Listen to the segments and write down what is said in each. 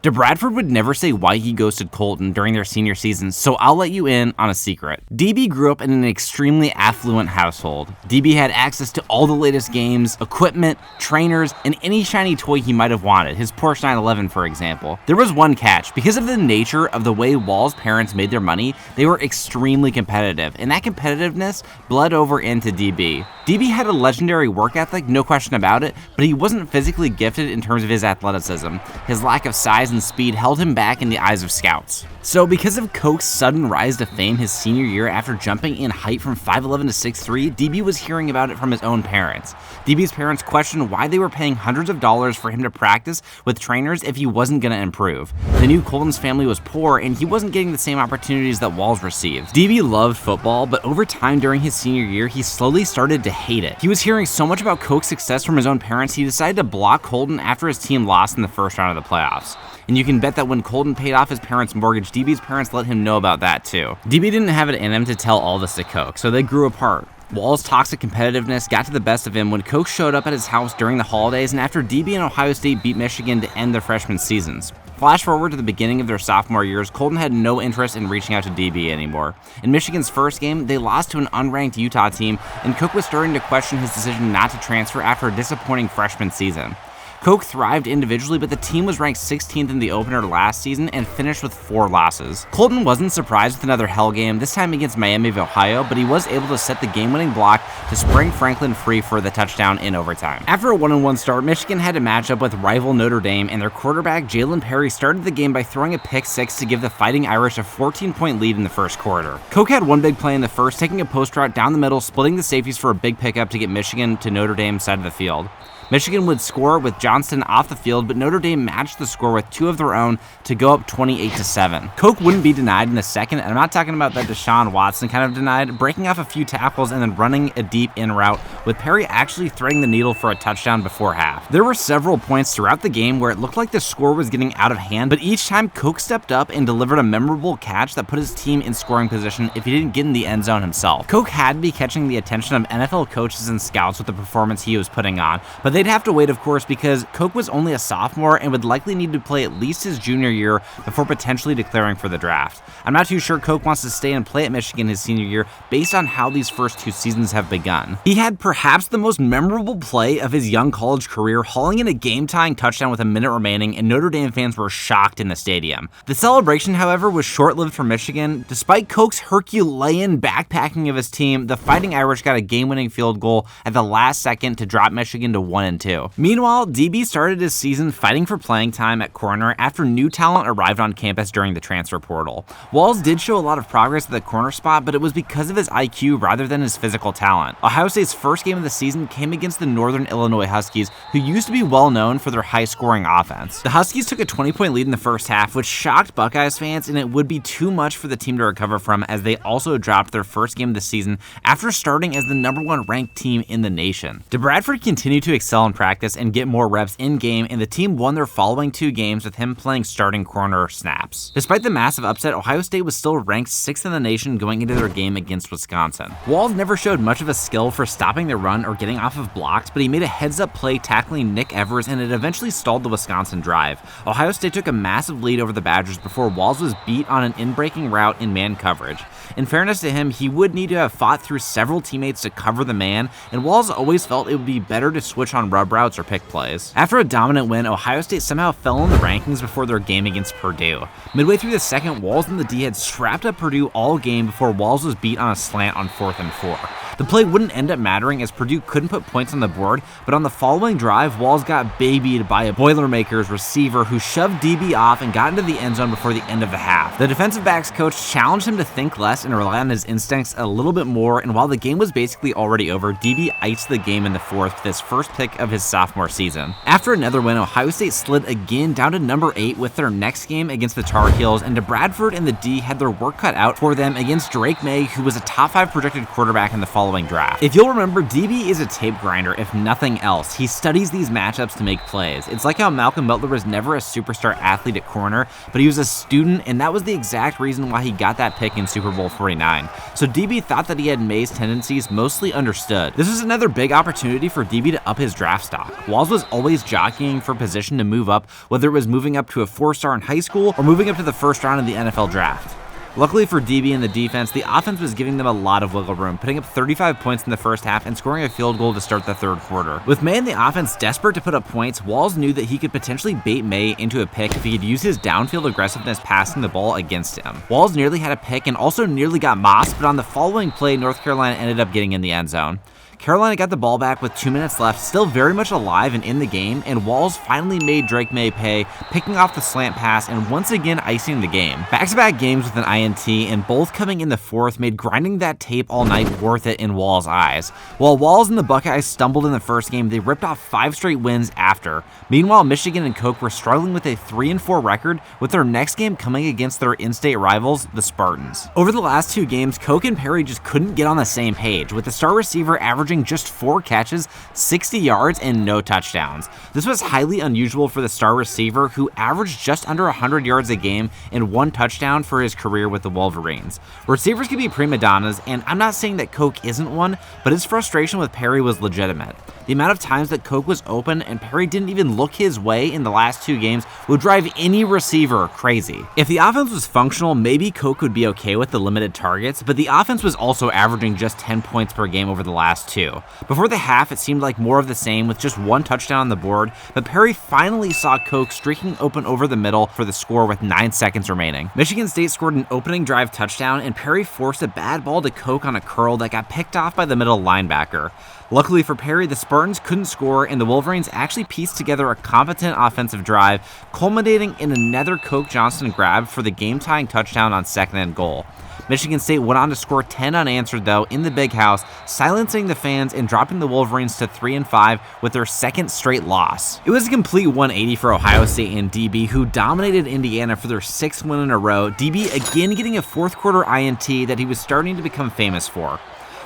DeBradford would never say why he ghosted Colton during their senior season, so I'll let you in on a secret. DB grew up in an extremely affluent household. DB had access to all the latest games, equipment, trainers, and any shiny toy he might have wanted, his Porsche 911 for example. There was one catch. Because of the nature of the way Wall's parents made their money, they were extremely competitive, and that competitiveness bled over into DB. DB had a legendary work ethic, no question about it, but he wasn't physically gifted in terms of his athleticism. His lack of size and speed held him back in the eyes of scouts. So because of Koch's sudden rise to fame his senior year after jumping in height from 5'11 to 6'3, DB was hearing about it from his own parents. DB's parents questioned why they were paying hundreds of dollars for him to practice with trainers if he wasn't going to improve. They knew Colton's family was poor and he wasn't getting the same opportunities that Walls received. DB loved football, but over time during his senior year, he slowly started to hate it. He was hearing so much about Koch's success from his own parents, he decided to block Colton after his team lost in the first round of the playoffs. And you can bet that when Colton paid off his parents' mortgage, DB's parents let him know about that too. DB didn't have it in him to tell all this to Koch, so they grew apart. Wall's toxic competitiveness got to the best of him when Koch showed up at his house during the holidays and after DB and Ohio State beat Michigan to end their freshman seasons. Flash forward to the beginning of their sophomore years, Colton had no interest in reaching out to DB anymore. In Michigan's first game, they lost to an unranked Utah team, and Koch was starting to question his decision not to transfer after a disappointing freshman season. Koch thrived individually, but the team was ranked 16th in the opener last season and finished with 4 losses. Colton wasn't surprised with another hell game, this time against Miami of Ohio, but he was able to set the game-winning block to spring Franklin free for the touchdown in overtime. After a 1-1 start, Michigan had to match up with rival Notre Dame, and their quarterback Jalen Perry started the game by throwing a pick six to give the Fighting Irish a 14-point lead in the first quarter. Koch had one big play in the first, taking a post route down the middle, splitting the safeties for a big pickup to get Michigan to Notre Dame's side of the field. Michigan would score with Johnston off the field, but Notre Dame matched the score with 2 of their own to go up 28-7. Koch wouldn't be denied in the second, and I'm not talking about that Deshaun Watson kind of denied, breaking off a few tackles and then running a deep in route, with Perry actually threading the needle for a touchdown before half. There were several points throughout the game where it looked like the score was getting out of hand, but each time Koch stepped up and delivered a memorable catch that put his team in scoring position if he didn't get in the end zone himself. Koch had to be catching the attention of NFL coaches and scouts with the performance he was putting on, but they'd have to wait, of course, because Koch was only a sophomore and would likely need to play at least his junior year before potentially declaring for the draft. I'm not too sure Koch wants to stay and play at Michigan his senior year based on how these first 2 seasons have begun. He had perhaps the most memorable play of his young college career, hauling in a game-tying touchdown with a minute remaining, and Notre Dame fans were shocked in the stadium. The celebration, however, was short-lived for Michigan. Despite Koch's Herculean backpacking of his team, the Fighting Irish got a game-winning field goal at the last second to drop Michigan to 1-2. Meanwhile, DB started his season fighting for playing time at corner after new talent arrived on campus during the transfer portal. Walls did show a lot of progress at the corner spot, but it was because of his IQ rather than his physical talent. Ohio State's first game of the season came against the Northern Illinois Huskies, who used to be well known for their high-scoring offense. The Huskies took a 20-point lead in the first half, which shocked Buckeyes fans, and it would be too much for the team to recover from as they also dropped their first game of the season after starting as the #1 ranked team in the nation. DeBradford continued to excel in practice and get more reps in-game, and the team won their following 2 games with him playing starting corner snaps. Despite the massive upset, Ohio State was still ranked 6th in the nation going into their game against Wisconsin. Walls never showed much of a skill for stopping the run or getting off of blocks, but he made a heads-up play tackling Nick Evers, and it eventually stalled the Wisconsin drive. Ohio State took a massive lead over the Badgers before Walls was beat on an in-breaking route in man coverage. In fairness to him, he would need to have fought through several teammates to cover the man, and Walls always felt it would be better to switch on rub routes or pick plays. After a dominant win, Ohio State somehow fell in the rankings before their game against Purdue. Midway through the second, Walls and the D had strapped up Purdue all game before Walls was beat on a slant on 4th and 4. The play wouldn't end up mattering as Purdue couldn't put points on the board, but on the following drive, Walls got babied by a Boilermakers receiver who shoved DB off and got into the end zone before the end of the half. The defensive backs coach challenged him to think less and rely on his instincts a little bit more, and while the game was basically already over, DB iced the game in the 4th with his first pick of his sophomore season. After another win, Ohio State slid again down to number 8 with their next game against the Tar Heels, and DeBradford and the D had their work cut out for them against Drake May, who was a top 5 projected quarterback in the following draft. If you'll remember, DB is a tape grinder, if nothing else. He studies these matchups to make plays. It's like how Malcolm Butler was never a superstar athlete at corner, but he was a student, and that was the exact reason why he got that pick in Super Bowl 49. So DB thought that he had May's tendencies mostly understood. This was another big opportunity for DB to up his draft stock. Walls was always jockeying for position to move up, whether it was moving up to a 4-star in high school or moving up to the first round of the NFL draft. Luckily for DB and the defense, the offense was giving them a lot of wiggle room, putting up 35 points in the first half and scoring a field goal to start the third quarter. With May and the offense desperate to put up points, Walls knew that he could potentially bait May into a pick if he could use his downfield aggressiveness passing the ball against him. Walls nearly had a pick and also nearly got mossed, but on the following play, North Carolina ended up getting in the end zone. Carolina got the ball back with 2 minutes left, still very much alive and in the game, and Walls finally made Drake May pay, picking off the slant pass and once again icing the game. Back-to-back games with an INT, and both coming in the fourth made grinding that tape all night worth it in Walls' eyes. While Walls and the Buckeyes stumbled in the first game, they ripped off 5 straight wins after. Meanwhile, Michigan and Koch were struggling with a 3-4 record, with their next game coming against their in-state rivals, the Spartans. Over the last 2 games, Koch and Perry just couldn't get on the same page, with the star receiver averaging just 4 catches, 60 yards, and no touchdowns. This was highly unusual for the star receiver, who averaged just under 100 yards a game and 1 touchdown for his career with the Wolverines. Receivers can be prima donnas, and I'm not saying that Koch isn't one, but his frustration with Perry was legitimate. The amount of times that Koch was open and Perry didn't even look his way in the last 2 games would drive any receiver crazy. If the offense was functional, maybe Koch would be okay with the limited targets, but the offense was also averaging just 10 points per game over the last 2. Before the half, it seemed like more of the same with just 1 touchdown on the board, but Perry finally saw Koch streaking open over the middle for the score with 9 seconds remaining. Michigan State scored an opening drive touchdown, and Perry forced a bad ball to Koch on a curl that got picked off by the middle linebacker. Luckily for Perry, the Spartans couldn't score, and the Wolverines actually pieced together a competent offensive drive, culminating in another Koch Johnston grab for the game-tying touchdown on 2nd and goal. Michigan State went on to score 10 unanswered, though, in the Big House, silencing the fans and dropping the Wolverines to 3-5 with their 2nd straight loss. It was a complete 180 for Ohio State and DB, who dominated Indiana for their 6th win in a row, DB again getting a 4th quarter INT that he was starting to become famous for.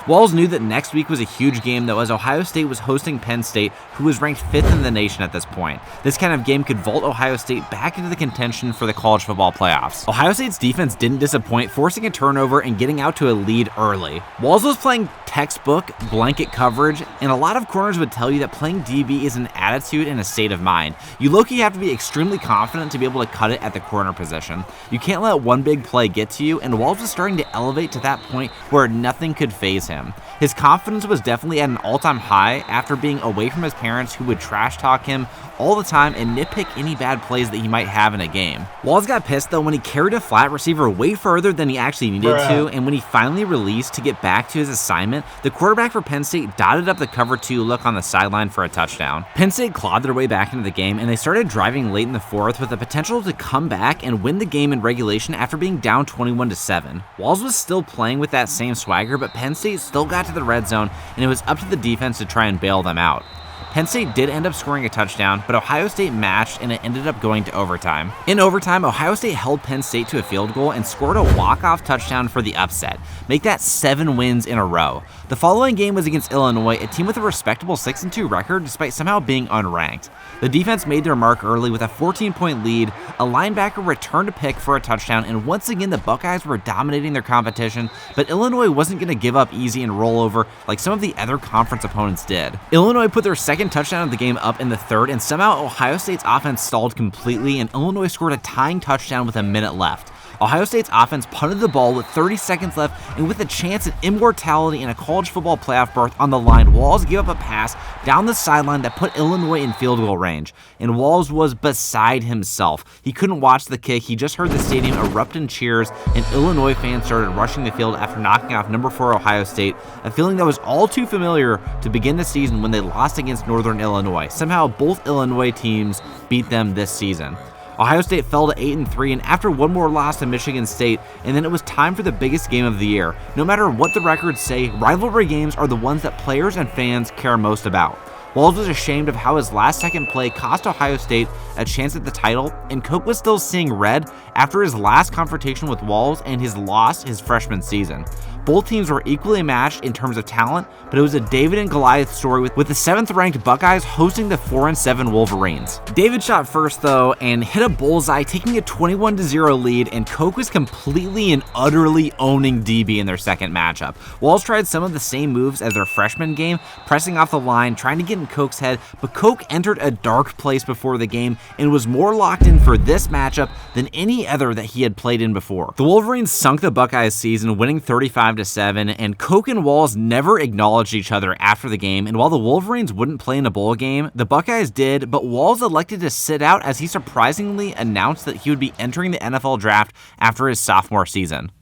Walls knew that next week was a huge game, though, as Ohio State was hosting Penn State, who was ranked 5th in the nation at this point. This kind of game could vault Ohio State back into the contention for the college football playoffs. Ohio State's defense didn't disappoint, forcing a turnover and getting out to a lead early. Walls was playing textbook blanket coverage, and a lot of corners would tell you that playing DB is an attitude and a state of mind. You low-key have to be extremely confident to be able to cut it at the corner position. You can't let one big play get to you, and Walls was starting to elevate to that point where nothing could faze him. His confidence was definitely at an all-time high after being away from his parents, who would trash talk him all the time and nitpick any bad plays that he might have in a game. Walls got pissed though when he carried a flat receiver way further than he actually needed to, and when he finally released to get back to his assignment, the quarterback for Penn State dotted up the cover 2 look on the sideline for a touchdown. Penn State clawed their way back into the game, and they started driving late in the 4th with the potential to come back and win the game in regulation after being down 21-7. Walls was still playing with that same swagger, but Penn State still got to the red zone, and it was up to the defense to try and bail them out. Penn State did end up scoring a touchdown, but Ohio State matched, and it ended up going to overtime. In overtime, Ohio State held Penn State to a field goal and scored a walk-off touchdown for the upset. Make that 7 wins in a row. The following game was against Illinois, a team with a respectable 6-2 record despite somehow being unranked. The defense made their mark early with a 14-point lead, a linebacker returned a pick for a touchdown, and once again the Buckeyes were dominating their competition, but Illinois wasn't going to give up easy and roll over like some of the other conference opponents did. Illinois put their 2nd touchdown of the game up in the 3rd, and somehow Ohio State's offense stalled completely, and Illinois scored a tying touchdown with a minute left. Ohio State's offense punted the ball with 30 seconds left, and with a chance at immortality in a college football playoff berth on the line, Walls gave up a pass down the sideline that put Illinois in field goal range, and Walls was beside himself. He couldn't watch the kick, he just heard the stadium erupt in cheers, and Illinois fans started rushing the field after knocking off number 4 Ohio State, a feeling that was all too familiar to begin the season when they lost against Northern Illinois. Somehow both Illinois teams beat them this season. Ohio State fell to 8-3, and after one more loss to Michigan State, and then it was time for the biggest game of the year. No matter what the records say, rivalry games are the ones that players and fans care most about. Walls was ashamed of how his last-second play cost Ohio State a chance at the title, and Koch was still seeing red after his last confrontation with Walls and his loss his freshman season. Both teams were equally matched in terms of talent, but it was a David and Goliath story with the 7th-ranked Buckeyes hosting the 4-7 Wolverines. David shot first though and hit a bullseye, taking a 21-0 lead, and Coke was completely and utterly owning DB in their second matchup. Walls tried some of the same moves as their freshman game, pressing off the line, trying to get in Coke's head, but Coke entered a dark place before the game and was more locked in for this matchup than any other that he had played in before. The Wolverines sunk the Buckeyes season, winning 35-7, and Coke and Walls never acknowledged each other after the game, and while the Wolverines wouldn't play in a bowl game, the Buckeyes did, but Walls elected to sit out as he surprisingly announced that he would be entering the NFL draft after his sophomore season.